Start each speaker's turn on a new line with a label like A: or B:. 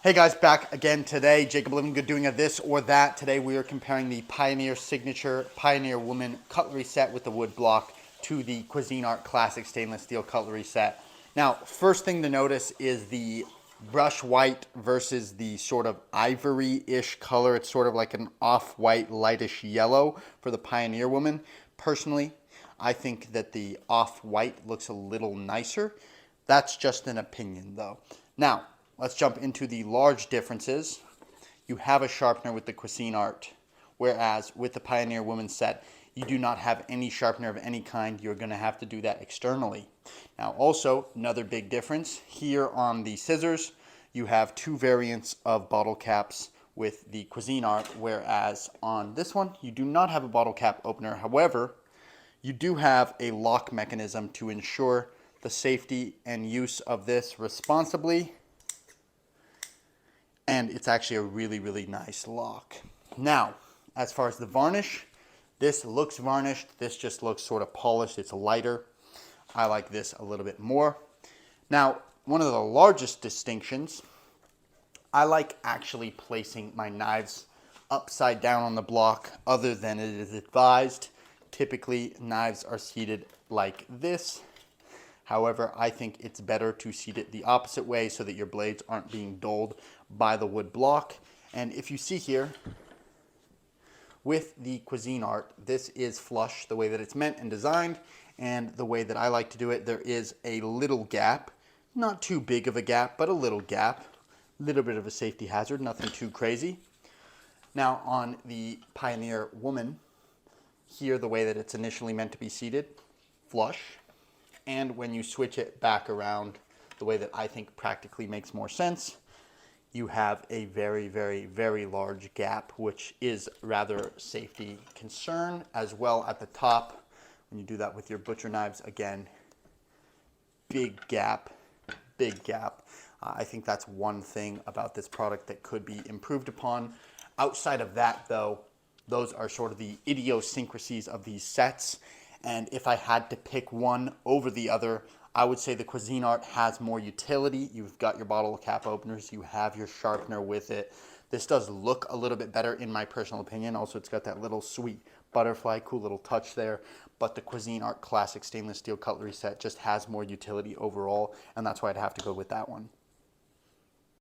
A: Hey guys, back again today. Jacob Livingood doing a this or that. Today we are comparing the Pioneer Signature Pioneer Woman cutlery set with the wood block to the Cuisinart Classic stainless steel cutlery set. Now, first thing to notice is the brush white versus the sort of ivory-ish color. It's sort of like an off-white, lightish yellow for the Pioneer Woman. Personally, I think that the off-white looks a little nicer. That's just an opinion though. Now, let's jump into the large differences. You have a sharpener with the Cuisinart, whereas with the Pioneer Woman set, you do not have any sharpener of any kind. You're going to have to do that externally. Now also, another big difference, here on the scissors, you have two variants of bottle caps with the Cuisinart, whereas on this one, you do not have a bottle cap opener. However, you do have a lock mechanism to ensure the safety and use of this responsibly. And it's actually a really, really nice lock. Now, as far as the varnish, this looks varnished. This just looks sort of polished. It's lighter. I like this a little bit more. Now, one of the largest distinctions, I like actually placing my knives upside down on the block other than it is advised. Typically, knives are seated like this. However, I think it's better to seat it the opposite way so that your blades aren't being dulled by the wood block. And if you see here, with the Cuisinart, this is flush the way that it's meant and designed, and the way that I like to do it, there is a little gap. Not too big of a gap, but a little gap. A little bit of a safety hazard, nothing too crazy. Now on the Pioneer Woman, here the way that it's initially meant to be seated, flush. And when you switch it back around the way that I think practically makes more sense, you have a very, very, very large gap, which is rather safety concern. As well at the top, when you do that with your butcher knives, again, big gap, big gap. I think that's one thing about this product that could be improved upon. Outside of that though, those are sort of the idiosyncrasies of these sets. And if I had to pick one over the other, I would say the Cuisinart has more utility. You've got your bottle cap openers, you have your sharpener with it. This does look a little bit better in my personal opinion. Also, it's got that little sweet butterfly, cool little touch there. But the Cuisinart Classic stainless steel cutlery set just has more utility overall, and that's why I'd have to go with that one.